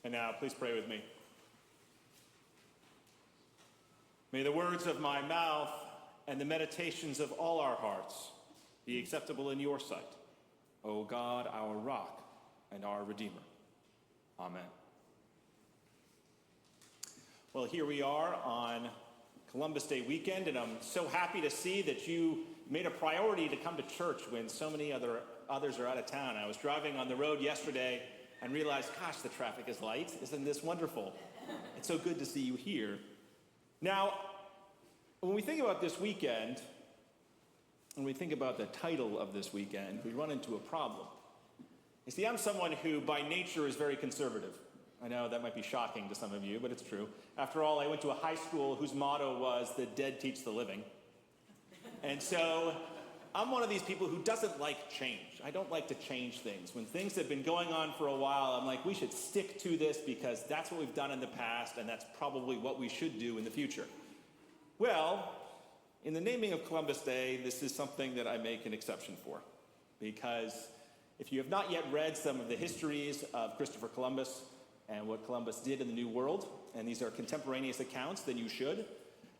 And now, please pray with me. May the words of my mouth and the meditations of all our hearts be acceptable in your sight, O God, our rock and our Redeemer. Amen. Well, here we are on Columbus Day weekend, and I'm so happy to see that you made a priority to come to church when so many others are out of town. I was driving on the road yesterday and realized, gosh, the traffic is light. Isn't this wonderful? It's so good to see you here. Now, when we think about this weekend, when we think about the title of this weekend, we run into a problem. You see, I'm someone who by nature is very conservative. I know that might be shocking to some of you, but it's true. After all, I went to a high school whose motto was, "The dead teach the living." And so I'm one of these people who doesn't like change. I don't like to change things. When things have been going on for a while, I'm like, we should stick to this because that's what we've done in the past, and that's probably what we should do in the future. Well, in the naming of Columbus Day, this is something that I make an exception for. Because if you have not yet read some of the histories of Christopher Columbus and what Columbus did in the New World, and these are contemporaneous accounts, then you should.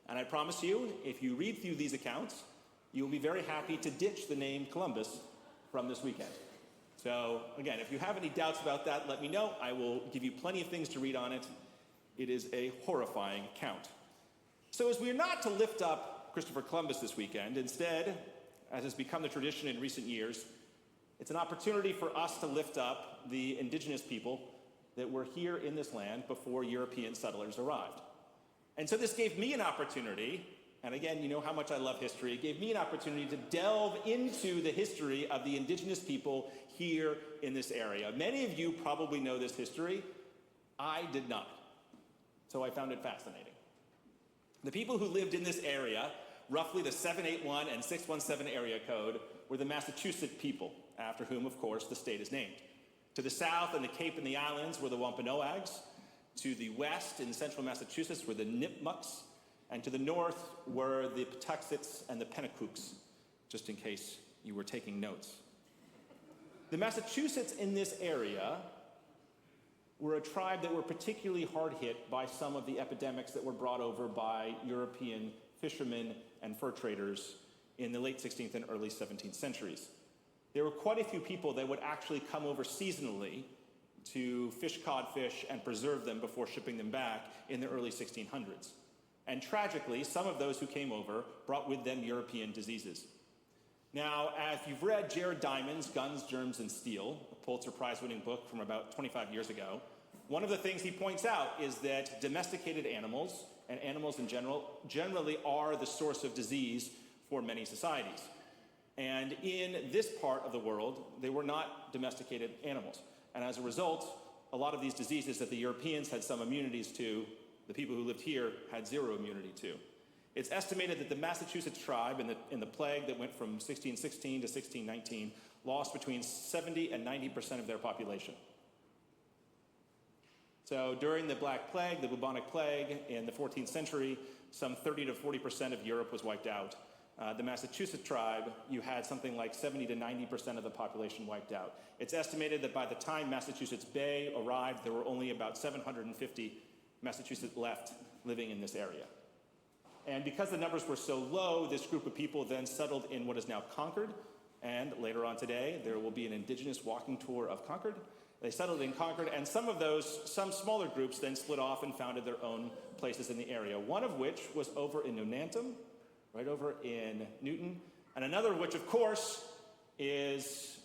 And I promise you, if you read through these accounts, you'll be very happy to ditch the name Columbus from this weekend. So again, if you have any doubts about that, let me know. I will give you plenty of things to read on it. It is a horrifying account. So as we are not to lift up Christopher Columbus this weekend, instead, as has become the tradition in recent years, it's an opportunity for us to lift up the indigenous people that were here in this land before European settlers arrived. And so this gave me an opportunity, and again, you know how much I love history, it gave me an opportunity to delve into the history of the indigenous people here in this area. Many of you probably know this history. I did not. So I found it fascinating. The people who lived in this area, roughly the 781 and 617 area code, were the Massachusetts people, after whom, of course, the state is named. To the south, in the Cape and the Islands, were the Wampanoags. To the west, in central Massachusetts, were the Nipmucks. And to the north were the Patuxets and the Penacooks, just in case you were taking notes. The Massachusetts in this area were a tribe that were particularly hard hit by some of the epidemics that were brought over by European fishermen and fur traders in the late 16th and early 17th centuries. There were quite a few people that would actually come over seasonally to fish codfish and preserve them before shipping them back in the early 1600s. And tragically, some of those who came over brought with them European diseases. Now, if you've read Jared Diamond's Guns, Germs, and Steel, a Pulitzer Prize-winning book from about 25 years ago, one of the things he points out is that domesticated animals, and animals in general, generally are the source of disease for many societies. And in this part of the world, they were not domesticated animals. And as a result, a lot of these diseases that the Europeans had some immunities to, the people who lived here had zero immunity to. It's estimated that the Massachusetts tribe in the plague that went from 1616 to 1619 lost between 70 and 90% of their population. So during the Black Plague, the bubonic plague in the 14th century, some 30 to 40% of Europe was wiped out. The Massachusetts tribe, you had something like 70 to 90% of the population wiped out. It's estimated that by the time Massachusetts Bay arrived, there were only about 750 Massachusetts left living in this area. And because the numbers were so low, this group of people then settled in what is now Concord. And later on today, there will be an indigenous walking tour of Concord. They settled in Concord, and some smaller groups then split off and founded their own places in the area, one of which was over in Nunantum, right over in Newton, and another of which, of course, is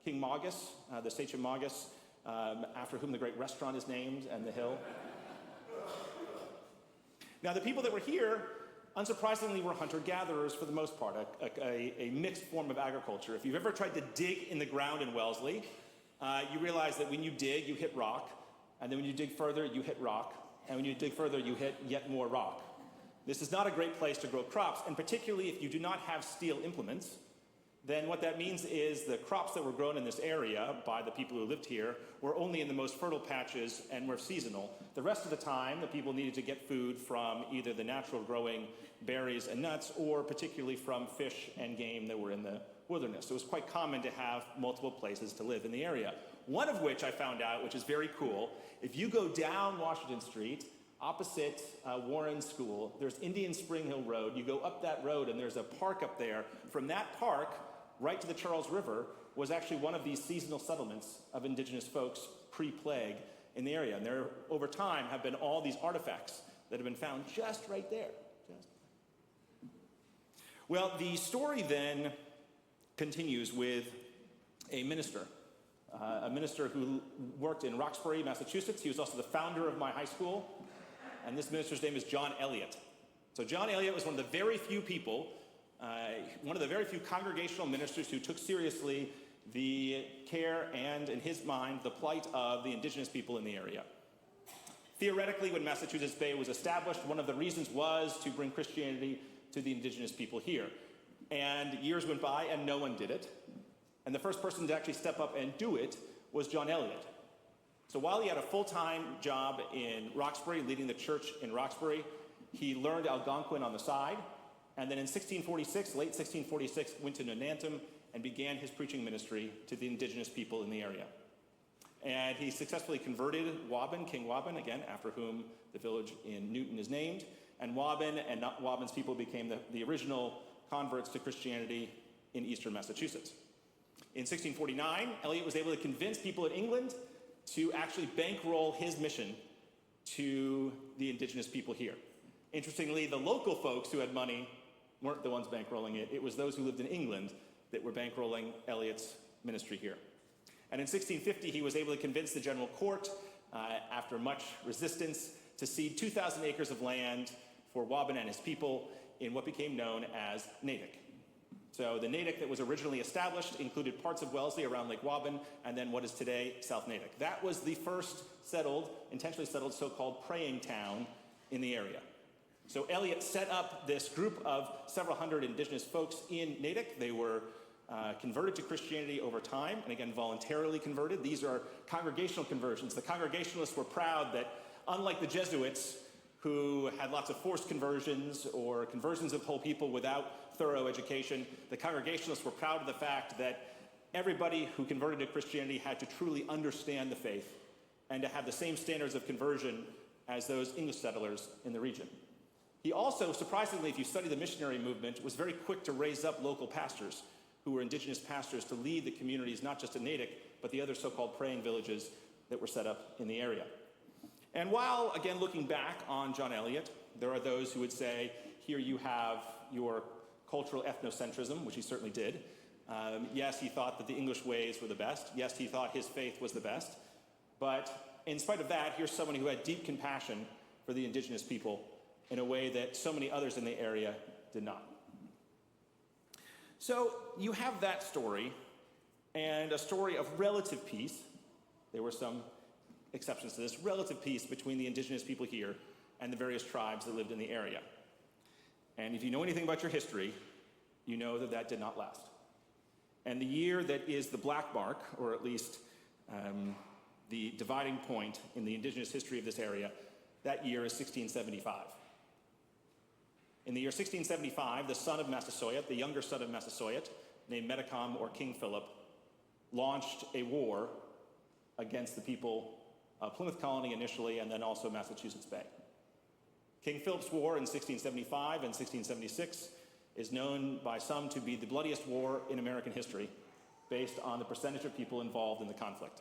King Maugis, the Sachem Maugis, after whom the great restaurant is named, and the hill. Now, the people that were here, unsurprisingly, were hunter-gatherers for the most part, a mixed form of agriculture. If you've ever tried to dig in the ground in Wellesley, you realize that when you dig, you hit rock, and then when you dig further, you hit rock, and when you dig further, you hit yet more rock. This is not a great place to grow crops, and particularly if you do not have steel implements, then what that means is the crops that were grown in this area by the people who lived here were only in the most fertile patches and were seasonal. The rest of the time, the people needed to get food from either the natural growing berries and nuts or particularly from fish and game that were in the wilderness. So it was quite common to have multiple places to live in the area. One of which I found out, which is very cool. If you go down Washington Street, opposite Warren School, there's Indian Spring Hill Road. You go up that road and there's a park up there. From that park, right to the Charles River, was actually one of these seasonal settlements of indigenous folks pre-plague in the area. And there, over time, have been all these artifacts that have been found just right there. Well, the story then continues with a minister who worked in Roxbury, Massachusetts. He was also the founder of my high school. And this minister's name is John Eliot. So John Eliot was one of the very few people, one of the very few congregational ministers who took seriously the care and, in his mind, the plight of the indigenous people in the area. Theoretically, when Massachusetts Bay was established, one of the reasons was to bring Christianity to the indigenous people here. And years went by and no one did it. And the first person to actually step up and do it was John Eliot. So while he had a full-time job in Roxbury, leading the church in Roxbury, he learned Algonquin on the side. And then in 1646, late 1646, went to Nunantum and began his preaching ministry to the indigenous people in the area. And he successfully converted Waban, King Waban, again, after whom the village in Newton is named. And Waban and Waban's people became the original converts to Christianity in eastern Massachusetts. In 1649, Eliot was able to convince people in England to actually bankroll his mission to the indigenous people here. Interestingly, the local folks who had money weren't the ones bankrolling it. It was those who lived in England that were bankrolling Eliot's ministry here. And in 1650, he was able to convince the general court, after much resistance, to cede 2,000 acres of land for Waban and his people in what became known as Natick. So the Natick that was originally established included parts of Wellesley around Lake Waban, and then what is today South Natick. That was the first intentionally settled so-called praying town in the area. So Eliot set up this group of several hundred indigenous folks in Natick. They were converted to Christianity over time, and again, voluntarily converted. These are congregational conversions. The Congregationalists were proud that, unlike the Jesuits, who had lots of forced conversions or conversions of whole people without thorough education, the Congregationalists were proud of the fact that everybody who converted to Christianity had to truly understand the faith and to have the same standards of conversion as those English settlers in the region. He also, surprisingly, if you study the missionary movement, was very quick to raise up local pastors who were indigenous pastors to lead the communities, not just in Natick, but the other so-called praying villages that were set up in the area. And while, again, looking back on John Eliot, there are those who would say, here you have your cultural ethnocentrism, which he certainly did. Yes, he thought that the English ways were the best. Yes, he thought his faith was the best. But in spite of that, here's someone who had deep compassion for the indigenous people in a way that so many others in the area did not. So you have that story, and a story of relative peace. There were some exceptions to this, relative peace between the indigenous people here and the various tribes that lived in the area. And if you know anything about your history, you know that that did not last. And the year that is the black mark, or at least the dividing point in the indigenous history of this area, that year is 1675. In the year 1675, the son of Massasoit, the younger son of Massasoit, named Metacom or King Philip, launched a war against the people of Plymouth Colony initially, and then also Massachusetts Bay. King Philip's War in 1675 and 1676 is known by some to be the bloodiest war in American history, based on the percentage of people involved in the conflict.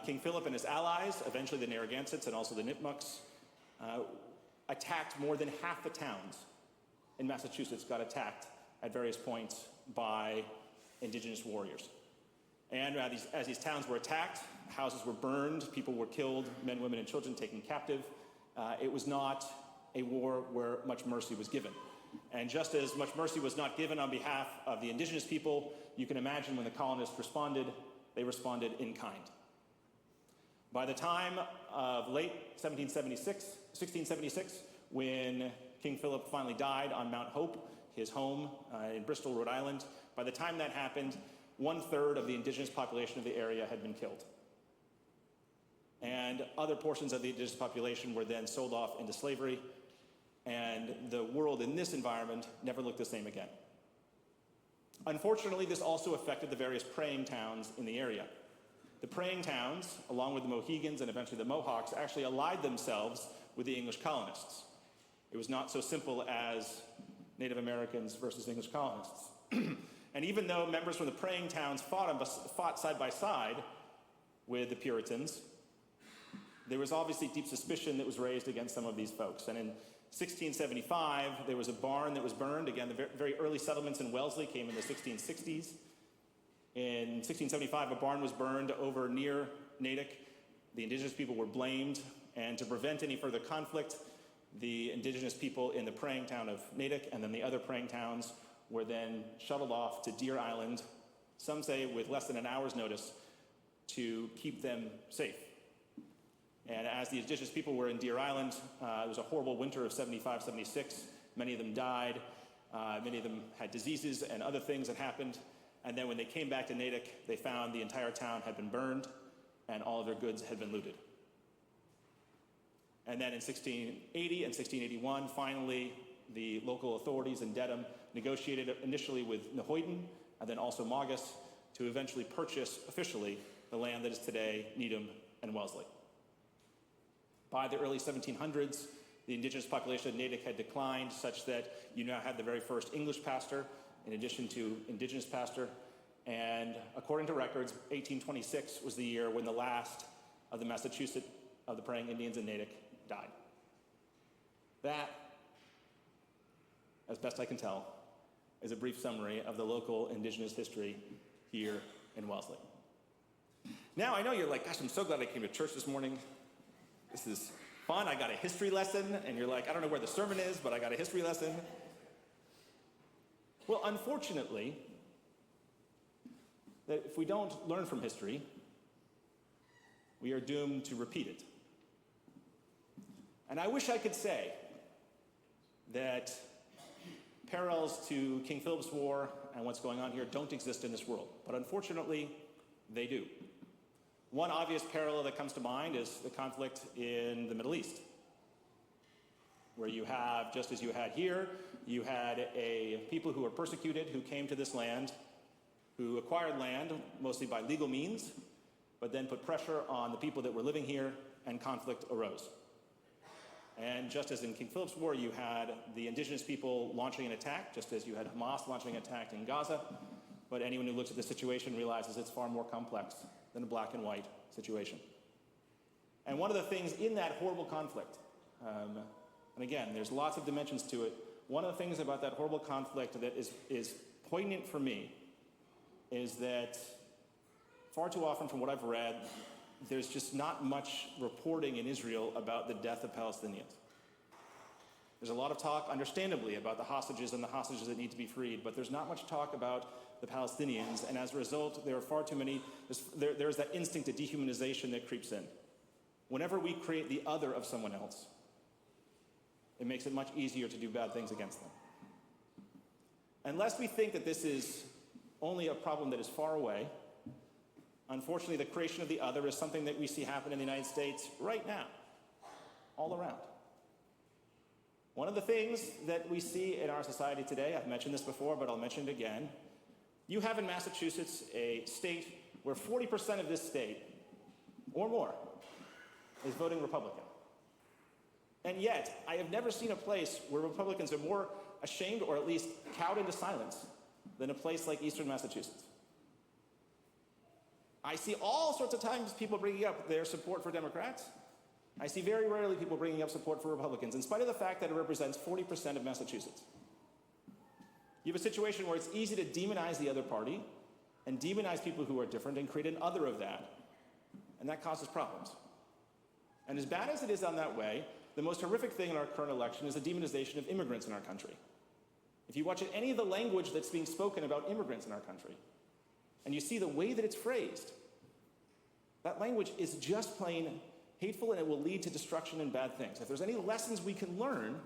King Philip and his allies, eventually the Narragansetts and also the Nipmucs, attacked more than half the towns in Massachusetts, got attacked at various points by indigenous warriors. And as these towns were attacked, houses were burned, people were killed, men, women, and children taken captive. It was not a war where much mercy was given. And just as much mercy was not given on behalf of the indigenous people, you can imagine when the colonists responded, they responded in kind. By the time of late 1676, when King Philip finally died on Mount Hope, his home in Bristol, Rhode Island, by the time that happened, 1/3 of the indigenous population of the area had been killed. And other portions of the indigenous population were then sold off into slavery, and the world in this environment never looked the same again. Unfortunately, this also affected the various praying towns in the area. the praying towns, along with the Mohegans and eventually the Mohawks, actually allied themselves with the English colonists. It was not so simple as Native Americans versus English colonists. And even though members from the praying towns fought side by side with the Puritans, there was obviously deep suspicion that was raised against some of these folks. And in 1675, there was a barn that was burned. Again, the very early settlements in Wellesley came in the 1660s. In 1675, a barn was burned over near Natick. The indigenous people were blamed, and to prevent any further conflict, the indigenous people in the praying town of Natick and then the other praying towns were then shuttled off to Deer Island, some say with less than an hour's notice, to keep them safe. And as the indigenous people were in Deer Island, it was a horrible winter of 75, 76. Many of them died. Many of them had diseases and other things that happened. And then when they came back to Natick, they found the entire town had been burned and all of their goods had been looted. And then in 1680 and 1681, finally, the local authorities in Dedham negotiated initially with Nahoyden and then also Maugus to eventually purchase officially the land that is today Needham and Wellesley. By the early 1700s, the indigenous population of Natick had declined such that you now had the very first English pastor in addition to indigenous pastor. And according to records, 1826 was the year when the last of the Massachusetts of the praying Indians in Natick died. That, as best I can tell, is a brief summary of the local indigenous history here in Wellesley. Now, I know you're like, gosh, I'm so glad I came to church this morning. This is fun. I got a history lesson. And you're like, I don't know where the sermon is, but I got a history lesson. Well, unfortunately, that if we don't learn from history, we are doomed to repeat it. And I wish I could say that parallels to King Philip's War and what's going on here don't exist in this world, but unfortunately, they do. One obvious parallel that comes to mind is the conflict in the Middle East, where you have, just as you had here, you had a people who were persecuted, who came to this land, who acquired land mostly by legal means, but then put pressure on the people that were living here, and conflict arose. And just as in King Philip's War, you had the indigenous people launching an attack, just as you had Hamas launching an attack in Gaza. But anyone who looks at the situation realizes it's far more complex than a black and white situation. And one of the things in that horrible conflict, and again, there's lots of dimensions to it, one of the things about that horrible conflict that is poignant for me is that far too often from what I've read, there's just not much reporting in Israel about the death of Palestinians. There's a lot of talk, understandably, about the hostages and the hostages that need to be freed, but there's not much talk about the Palestinians, and as a result, there are far too many, there's that instinct of dehumanization that creeps in. Whenever we create the other of someone else, it makes it much easier to do bad things against them. Unless we think that this is only a problem that is far away, unfortunately, the creation of the other is something that we see happen in the United States right now, all around. One of the things that we see in our society today, I've mentioned this before, but I'll mention it again. You have in Massachusetts a state where 40% of this state, or more, is voting Republican. And yet, I have never seen a place where Republicans are more ashamed or at least cowed into silence than a place like Eastern Massachusetts. I see all sorts of times people bringing up their support for Democrats. I see very rarely people bringing up support for Republicans, in spite of the fact that it represents 40% of Massachusetts. You have a situation where it's easy to demonize the other party and demonize people who are different and create an other of that, and that causes problems. And as bad as it is on that way, the most horrific thing in our current election is the demonization of immigrants in our country. If you watch any of the language that's being spoken about immigrants in our country, and you see the way that it's phrased, that language is just plain hateful, and it will lead to destruction and bad things. If there's any lessons we can learn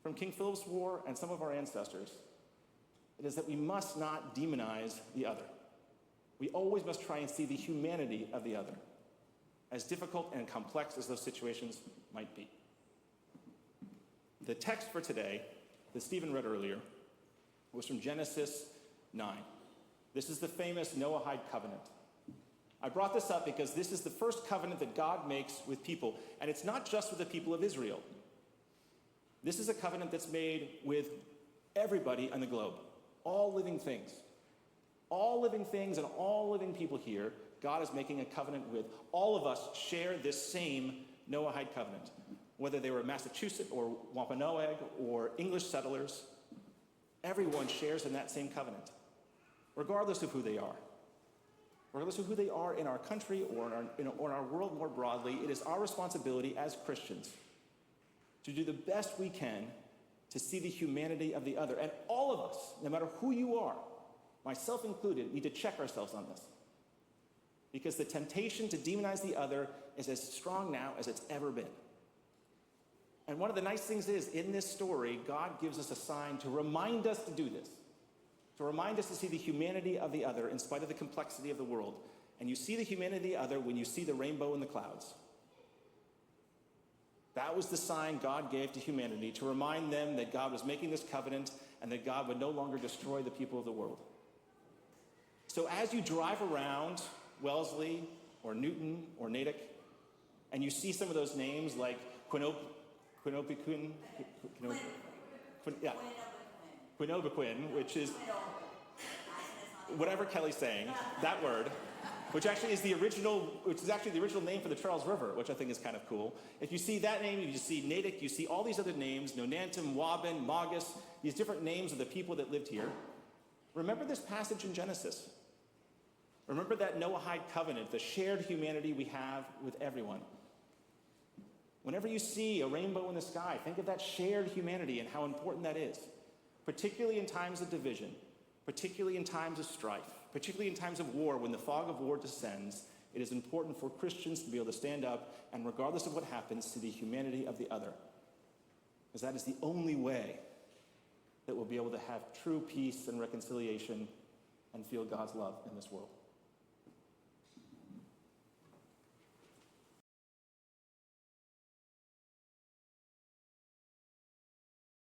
from King Philip's War and some of our ancestors, it is that we must not demonize the other. We always must try and see the humanity of the other, as difficult and complex as those situations might be. The text for today that Stephen read earlier was from Genesis 9. This is the famous Noahide covenant. I brought this up because this is the first covenant that God makes with people, and it's not just with the people of Israel. This is a covenant that's made with everybody on the globe, all living things. All living things and all living people here, God is making a covenant with. All of us share this same Noahide covenant, whether they were Massachusetts or Wampanoag or English settlers. Everyone shares in that same covenant, regardless of who they are. Regardless of who they are in our country or in our world more broadly, it is our responsibility as Christians to do the best we can to see the humanity of the other. And all of us, no matter who you are, myself included, need to check ourselves on this. Because the temptation to demonize the other is as strong now as it's ever been. And one of the nice things is, in this story, God gives us a sign to remind us to do this. To remind us to see the humanity of the other in spite of the complexity of the world. And you see the humanity of the other when you see the rainbow in the clouds. That was the sign God gave to humanity to remind them that God was making this covenant and that God would no longer destroy the people of the world. So as you drive around Wellesley or Newton or Natick, and you see some of those names like Quinobequin, which is whatever Kelly's saying, that word, which is actually the original name for the Charles River, which I think is kind of cool. If you see that name, you see Natick, you see all these other names, Nonantum, Waban, Magus, these different names of the people that lived here. Remember this passage in Genesis. Remember that Noahide covenant, the shared humanity we have with everyone. Whenever you see a rainbow in the sky, think of that shared humanity and how important that is, particularly in times of division, particularly in times of strife, particularly in times of war. When the fog of war descends, it is important for Christians to be able to stand up and, regardless of what happens, see the humanity of the other. Because that is the only way that we'll be able to have true peace and reconciliation and feel God's love in this world.